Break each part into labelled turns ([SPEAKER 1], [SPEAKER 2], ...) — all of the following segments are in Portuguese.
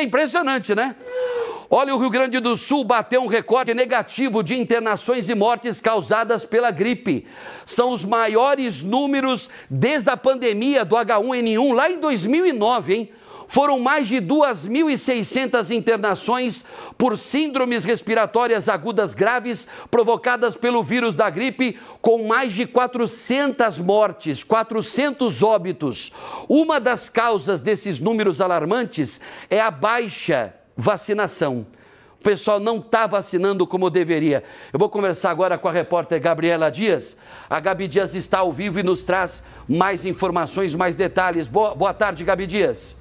[SPEAKER 1] é impressionante, né? Olha, o Rio Grande do Sul bateu um recorde negativo de internações e mortes causadas pela gripe. São os maiores números desde a pandemia do H1N1, lá em 2009, hein? Foram mais de 2.600 internações por síndromes respiratórias agudas graves provocadas pelo vírus da gripe, com mais de 400 mortes, 400 óbitos. Uma das causas desses números alarmantes é a baixa vacinação. O pessoal não está vacinando como deveria. Eu vou conversar agora com a repórter Gabriela Dias. A Gabi Dias está ao vivo e nos traz mais informações, mais detalhes. Boa tarde, Gabi Dias.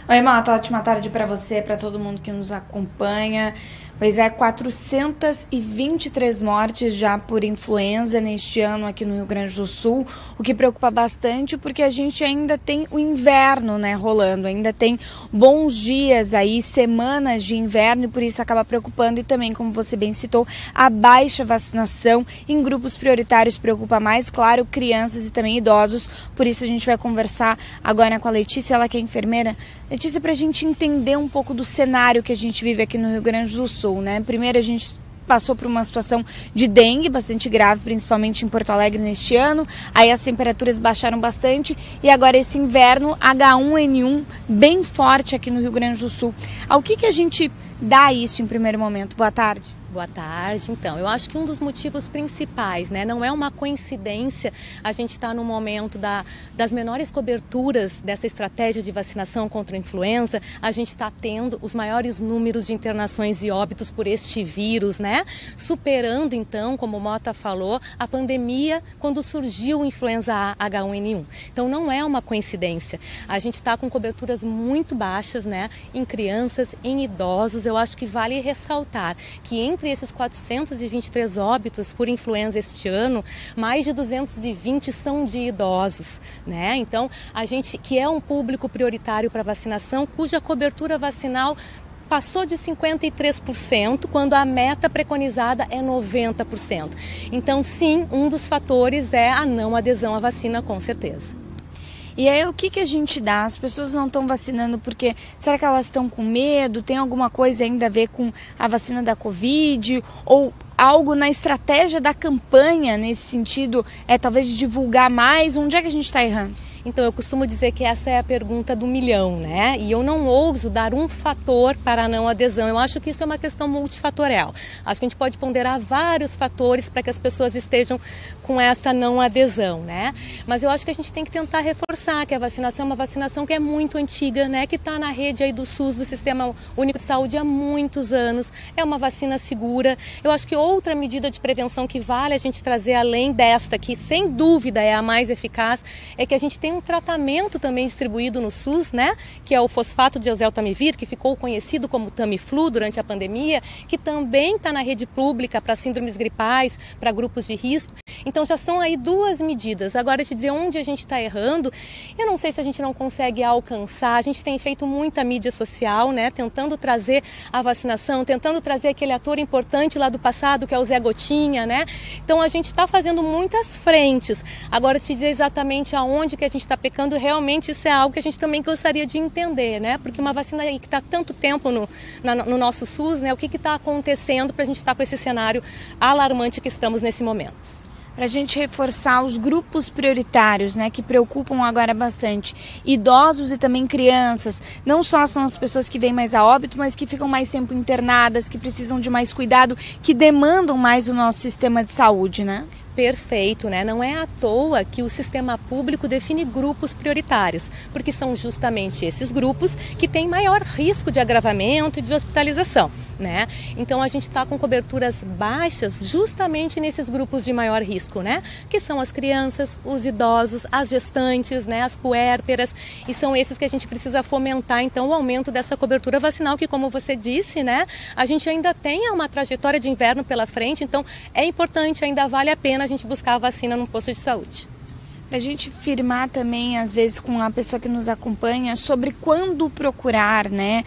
[SPEAKER 2] Oi, Mota, ótima tarde para você, para todo mundo que nos acompanha. Pois é, 423 mortes já por influenza neste ano aqui no Rio Grande do Sul, o que preocupa bastante porque a gente ainda tem o inverno, né, rolando, ainda tem bons dias aí, semanas de inverno, e por isso acaba preocupando. E também, como você bem citou, a baixa vacinação em grupos prioritários preocupa mais, claro, crianças e também idosos. Por isso a gente vai conversar agora com a Letícia, ela que é enfermeira. Letícia, para a gente entender um pouco do cenário que a gente vive aqui no Rio Grande do Sul, né? Primeiro, a gente passou por uma situação de dengue bastante grave, principalmente em Porto Alegre neste ano. Aí as temperaturas baixaram bastante e agora esse inverno H1N1 bem forte aqui no Rio Grande do Sul. Ao que a gente dá isso em primeiro momento? Boa tarde.
[SPEAKER 3] Boa tarde. Então, eu acho que um dos motivos principais, né, não é uma coincidência a gente estar no momento das menores coberturas dessa estratégia de vacinação contra a influenza, a gente está tendo os maiores números de internações e óbitos por este vírus, né, superando então, como o Mota falou, a pandemia quando surgiu a influenza A H1N1. Então, não é uma coincidência. A gente está com coberturas muito baixas, né, em crianças, em idosos. Eu acho que vale ressaltar que entre esses 423 óbitos por influenza este ano, mais de 220 são de idosos, né? Então, a gente que é um público prioritário para vacinação, cuja cobertura vacinal passou de 53%, quando a meta preconizada é 90%. Então, sim, um dos fatores é a não adesão à vacina, com certeza.
[SPEAKER 2] E aí, o que a gente dá? As pessoas não estão vacinando porque... Será que elas estão com medo? Tem alguma coisa ainda a ver com a vacina da Covid? Ou algo na estratégia da campanha nesse sentido, talvez de divulgar mais? Onde é que a gente está errando?
[SPEAKER 3] Então, eu costumo dizer que essa é a pergunta do milhão, né? E eu não ouso dar um fator para a não adesão. Eu acho que isso é uma questão multifatorial. Acho que a gente pode ponderar vários fatores para que as pessoas estejam com essa não adesão, né? Mas eu acho que a gente tem que tentar reforçar que a vacinação é uma vacinação que é muito antiga, né? Que está na rede aí do SUS, do Sistema Único de Saúde, há muitos anos. É uma vacina segura. Eu acho que outra medida de prevenção que vale a gente trazer além desta, que sem dúvida é a mais eficaz, é que a gente tem um tratamento também distribuído no SUS, né, que é o fosfato de oseltamivir, que ficou conhecido como Tamiflu durante a pandemia, que também está na rede pública para síndromes gripais, para grupos de risco. Então já são aí duas medidas. Agora, te dizer onde a gente está errando, eu não sei se a gente não consegue alcançar. A gente tem feito muita mídia social, né, tentando trazer a vacinação, tentando trazer aquele ator importante lá do passado, que é o Zé Gotinha, né? Então a gente está fazendo muitas frentes. Agora, te dizer exatamente aonde que a gente está pecando, realmente isso é algo que a gente também gostaria de entender, né? Porque uma vacina aí que está tanto tempo no nosso SUS, né? O que está acontecendo para a gente estar com esse cenário alarmante que estamos nesse momento?
[SPEAKER 2] Para a gente reforçar os grupos prioritários, né, que preocupam agora bastante, idosos e também crianças, não só são as pessoas que vêm mais a óbito, mas que ficam mais tempo internadas, que precisam de mais cuidado, que demandam mais o nosso sistema de saúde, né?
[SPEAKER 3] Perfeito, né? Não é à toa que o sistema público define grupos prioritários, porque são justamente esses grupos que têm maior risco de agravamento e de hospitalização, né? Então a gente está com coberturas baixas justamente nesses grupos de maior risco, né? Que são as crianças, os idosos, as gestantes, né? As puérperas, e são esses que a gente precisa fomentar então o aumento dessa cobertura vacinal, que, como você disse, né? A gente ainda tem uma trajetória de inverno pela frente, então é importante, ainda vale a pena a gente buscar a vacina no posto de saúde.
[SPEAKER 2] Para a gente firmar também, às vezes, com a pessoa que nos acompanha, sobre quando procurar, né,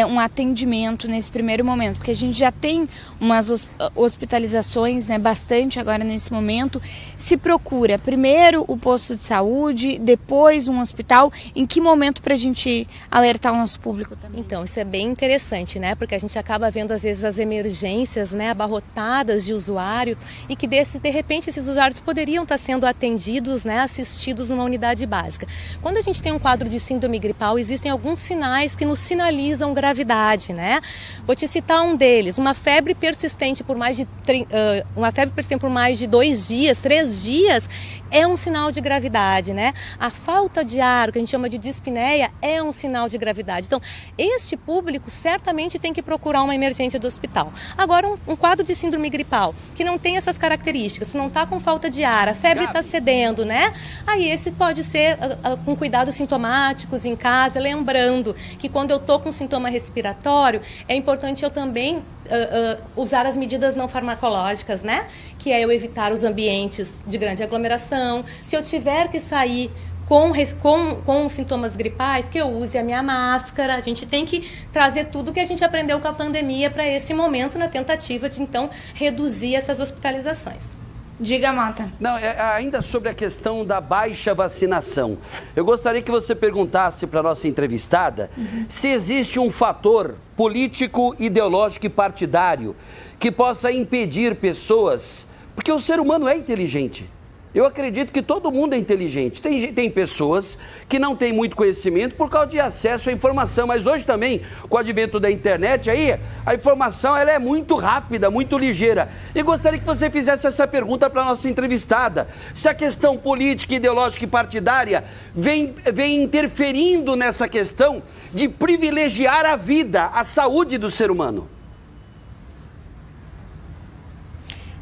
[SPEAKER 2] um atendimento nesse primeiro momento, porque a gente já tem umas hospitalizações, né, bastante agora nesse momento. Se procura primeiro o posto de saúde, depois um hospital, em que momento para a gente alertar o nosso público também?
[SPEAKER 3] Então, isso é bem interessante, né, porque a gente acaba vendo às vezes as emergências, né, abarrotadas de usuário e que de repente esses usuários poderiam estar sendo atendidos, né, assistidos numa unidade básica. Quando a gente tem um quadro de síndrome gripal, existem alguns sinais que nos sinalizam gravidade, né? Vou te citar um deles: uma febre persistente por mais de 2 dias, 3 dias, é um sinal de gravidade, né? A falta de ar, que a gente chama de dispneia, é um sinal de gravidade. Então, este público certamente tem que procurar uma emergência do hospital. Agora, um quadro de síndrome gripal que não tem essas características, não está com falta de ar, a febre está cedendo, né? Aí esse pode ser com cuidados sintomáticos em casa, lembrando que quando eu estou com sintoma respiratório, é importante eu também usar as medidas não farmacológicas, né? Que é eu evitar os ambientes de grande aglomeração. Se eu tiver que sair com sintomas gripais, que eu use a minha máscara. A gente tem que trazer tudo que a gente aprendeu com a pandemia para esse momento, na tentativa de, então, reduzir essas hospitalizações.
[SPEAKER 2] Diga, Mota.
[SPEAKER 1] Não, ainda sobre a questão da baixa vacinação. Eu gostaria que você perguntasse para a nossa entrevistada se existe um fator político, ideológico e partidário que possa impedir pessoas, porque o ser humano é inteligente. Eu acredito que todo mundo é inteligente. Tem pessoas que não têm muito conhecimento por causa de acesso à informação, mas hoje também, com o advento da internet, aí a informação ela é muito rápida, muito ligeira. E gostaria que você fizesse essa pergunta para a nossa entrevistada. Se a questão política, ideológica e partidária vem interferindo nessa questão de privilegiar a vida, a saúde do ser humano.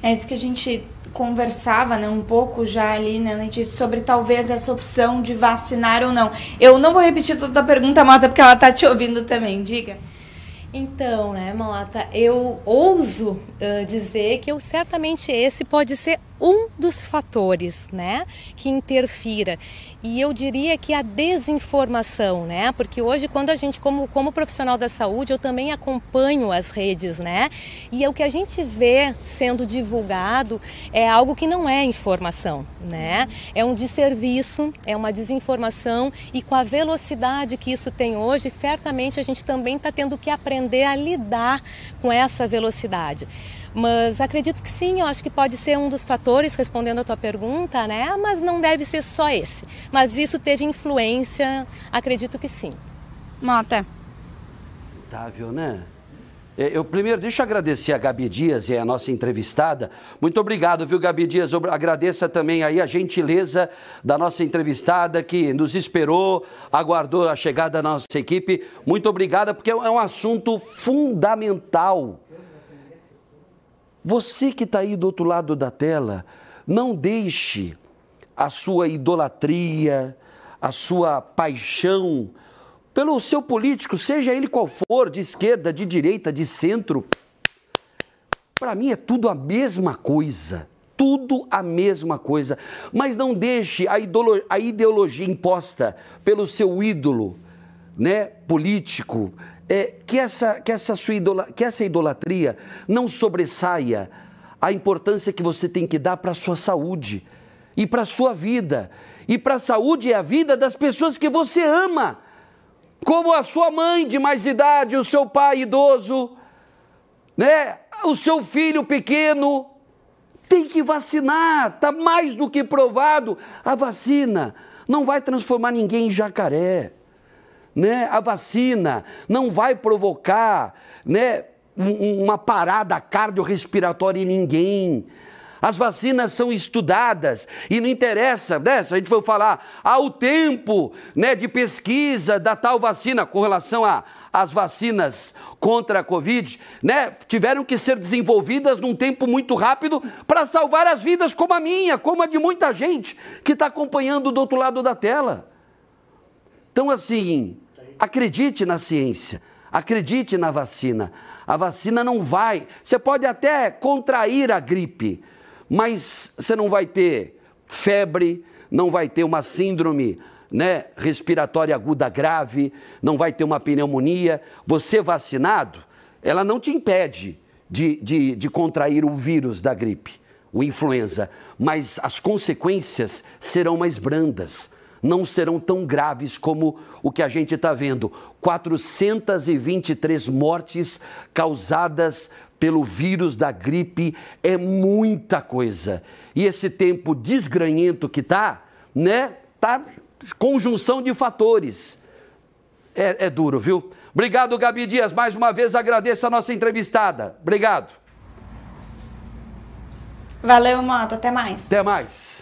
[SPEAKER 2] É isso que a gente conversava, né, um pouco já ali, né, Letícia, sobre talvez essa opção de vacinar ou não. Eu não vou repetir toda a pergunta, Mota, porque ela tá te ouvindo também. Diga.
[SPEAKER 3] Então, né, Mota, eu ouso dizer que certamente esse pode ser um dos fatores, né, que interfira. E eu diria que a desinformação, né, porque hoje quando a gente, como profissional da saúde, eu também acompanho as redes, né, e o que a gente vê sendo divulgado é algo que não é informação, né, é um desserviço, é uma desinformação, e com a velocidade que isso tem hoje, certamente a gente também está tendo que aprender a lidar com essa velocidade. Mas acredito que sim, eu acho que pode ser um dos fatores, respondendo a tua pergunta, né? Mas não deve ser só esse. Mas isso teve influência, acredito que sim.
[SPEAKER 2] Mota.
[SPEAKER 1] Notável, né? Primeiro, deixa eu agradecer a Gabi Dias e a nossa entrevistada. Muito obrigado, viu, Gabi Dias? Agradeça também aí a gentileza da nossa entrevistada que nos esperou, aguardou a chegada da nossa equipe. Muito obrigada, porque é um assunto fundamental. Você que está aí do outro lado da tela, não deixe a sua idolatria, a sua paixão pelo seu político, seja ele qual for, de esquerda, de direita, de centro. Para mim é tudo a mesma coisa, tudo a mesma coisa. Mas não deixe a ideologia imposta pelo seu ídolo, né, político, que essa idolatria não sobressaia a importância que você tem que dar para a sua saúde e para a sua vida. E para a saúde e a vida das pessoas que você ama, como a sua mãe de mais idade, o seu pai idoso, né? O seu filho pequeno. Tem que vacinar, está mais do que provado. A vacina não vai transformar ninguém em jacaré. Né? A vacina não vai provocar, né, uma parada cardiorrespiratória em ninguém. As vacinas são estudadas e não interessa, né, se a gente for falar o tempo, né, de pesquisa da tal vacina com relação às vacinas contra a Covid, né, tiveram que ser desenvolvidas num tempo muito rápido para salvar as vidas como a minha, como a de muita gente que está acompanhando do outro lado da tela. Então, assim, acredite na ciência, acredite na vacina. A vacina não vai... Você pode até contrair a gripe, mas você não vai ter febre, não vai ter uma síndrome, né, respiratória aguda grave, não vai ter uma pneumonia. Você vacinado, ela não te impede de contrair o vírus da gripe, o influenza, mas as consequências serão mais brandas, não serão tão graves como o que a gente está vendo. 423 mortes causadas pelo vírus da gripe é muita coisa. E esse tempo desgranhento que tá, né, tá conjunção de fatores. É duro, viu? Obrigado, Gabi Dias. Mais uma vez agradeço a nossa entrevistada. Obrigado.
[SPEAKER 2] Valeu, Mota. Até mais.
[SPEAKER 1] Até mais.